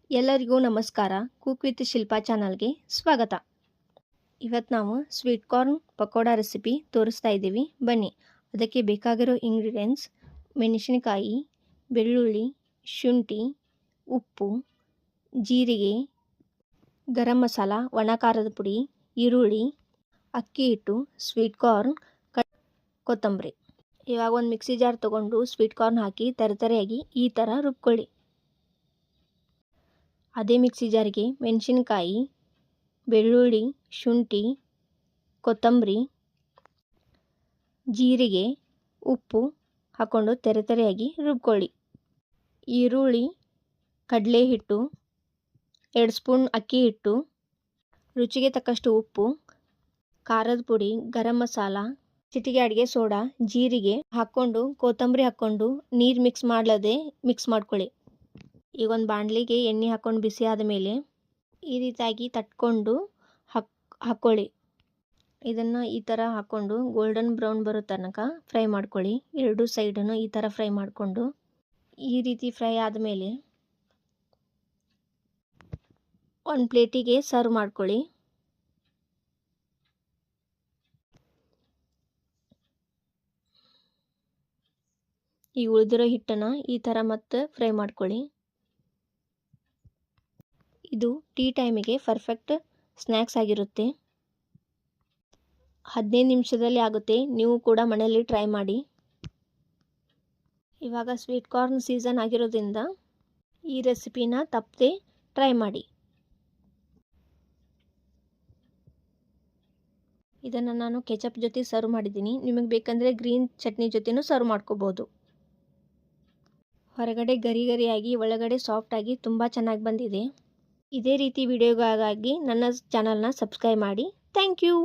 ಎಲ್ಲರಿಗೂ ನಮಸ್ಕಾರ. Cook with Shilpa ಚಾನಲ್ಗೆ ಸ್ವಾಗತ. ಇವತ್ತು ನಾವು ಸ್ವೀಟ್ ಕಾರ್ನ್ ಪಕೋಡ ರೆಸಿಪಿ ತೋರಿಸ್ತಾ ಇದ್ದೀವಿ. ಬನ್ನಿ. ಅದಕ್ಕೆ ಬೇಕಾಗಿರೋ ಇಂಗ್ರೀಡಿಯೆಂಟ್ಸ್: ಮೆಣಸಿನಕಾಯಿ, ಬೆಳ್ಳುಳ್ಳಿ, ಶುಂಠಿ, ಉಪ್ಪು, ಜೀರಿಗೆ, ಗರಂ ಮಸಾಲ, ಒಣ ಖಾರದ ಪುಡಿ, ಈರುಳ್ಳಿ, ಅಕ್ಕಿ ಹಿಟ್ಟು, ಸ್ವೀಟ್ ಕಾರ್ನ್, ಕೊತ್ತಂಬರಿ. ಇವಾಗ ಒಂದು ಮಿಕ್ಸಿ ಜಾರ್ ತೊಗೊಂಡು ಸ್ವೀಟ್ ಕಾರ್ನ್ ಹಾಕಿ ತರತರೆಯಾಗಿ ಈ ಥರ ರುಬ್ಕೊಳ್ಳಿ. ಅದೇ ಮಿಕ್ಸಿ ಜಾರಿಗೆ ಮೆಣಸಿನಕಾಯಿ, ಬೆಳ್ಳುಳ್ಳಿ, ಶುಂಠಿ, ಕೊತ್ತಂಬರಿ, ಜೀರಿಗೆ, ಉಪ್ಪು ಹಾಕ್ಕೊಂಡು ತರತರೆಯಾಗಿ ರುಬ್ಕೊಳ್ಳಿ. ಈರುಳ್ಳಿ, ಕಡಲೆ ಹಿಟ್ಟು, 2 ಸ್ಪೂನ್ ಅಕ್ಕಿ ಹಿಟ್ಟು, ರುಚಿಗೆ ತಕ್ಕಷ್ಟು ಉಪ್ಪು, ಖಾರದ ಪುಡಿ, ಗರಂ ಮಸಾಲ, ಚಿಟಿಕೆ ಅಡುಗೆ ಸೋಡಾ, ಜೀರಿಗೆ ಹಾಕ್ಕೊಂಡು ಕೊತ್ತಂಬರಿ ಹಾಕ್ಕೊಂಡು ನೀರು ಮಿಕ್ಸ್ ಮಾಡ್ಕೊಳ್ಳಿ. ಈಗ ಒಂದು ಬಾಣಲಿಗೆ ಎಣ್ಣೆ ಹಾಕ್ಕೊಂಡು ಬಿಸಿ ಆದಮೇಲೆ ಈ ರೀತಿಯಾಗಿ ತಟ್ಕೊಂಡು ಹಾಕ್ಕೊಳ್ಳಿ. ಇದನ್ನು ಈ ಥರ ಹಾಕ್ಕೊಂಡು ಗೋಲ್ಡನ್ ಬ್ರೌನ್ ಬರೋ ತನಕ ಫ್ರೈ ಮಾಡ್ಕೊಳ್ಳಿ. ಎರಡು ಸೈಡನ್ನು ಈ ಥರ ಫ್ರೈ ಮಾಡಿಕೊಂಡು ಈ ರೀತಿ ಫ್ರೈ ಆದಮೇಲೆ ಒಂದು ಪ್ಲೇಟಿಗೆ ಸರ್ವ್ ಮಾಡ್ಕೊಳ್ಳಿ. ಈ ಉಳಿದಿರೋ ಹಿಟ್ಟನ್ನು ಈ ಥರ ಮತ್ತೆ ಫ್ರೈ ಮಾಡ್ಕೊಳ್ಳಿ. ಇದು ಟೀ ಟೈಮಿಗೆ ಪರ್ಫೆಕ್ಟ್ ಸ್ನ್ಯಾಕ್ಸ್ ಆಗಿರುತ್ತೆ. 15 ನಿಮಿಷದಲ್ಲಿ ಆಗುತ್ತೆ. ನೀವು ಕೂಡ ಮನೆಯಲ್ಲಿ ಟ್ರೈ ಮಾಡಿ. ಇವಾಗ ಸ್ವೀಟ್ ಕಾರ್ನ್ ಸೀಸನ್ ಆಗಿರೋದ್ರಿಂದ ಈ ರೆಸಿಪಿನ ತಪ್ಪದೆ ಟ್ರೈ ಮಾಡಿ. ಇದನ್ನು ನಾನು ಕೆಚಪ್ ಜೊತೆ ಸರ್ವ್ ಮಾಡಿದ್ದೀನಿ. ನಿಮಗೆ ಬೇಕಂದರೆ ಗ್ರೀನ್ ಚಟ್ನಿ ಜೊತೆನೂ ಸರ್ವ್ ಮಾಡ್ಕೋಬೋದು. ಹೊರಗಡೆ ಗರಿ ಗರಿಯಾಗಿ ಒಳಗಡೆ ಸಾಫ್ಟಾಗಿ ತುಂಬ ಚೆನ್ನಾಗಿ ಬಂದಿದೆ. ಇದೇ ರೀತಿ ವಿಡಿಯೋಗಾಗಿ ನನ್ನ ಚಾನಲ್ನ ಸಬ್ಸ್ಕ್ರೈಬ್ ಮಾಡಿ. Thank you.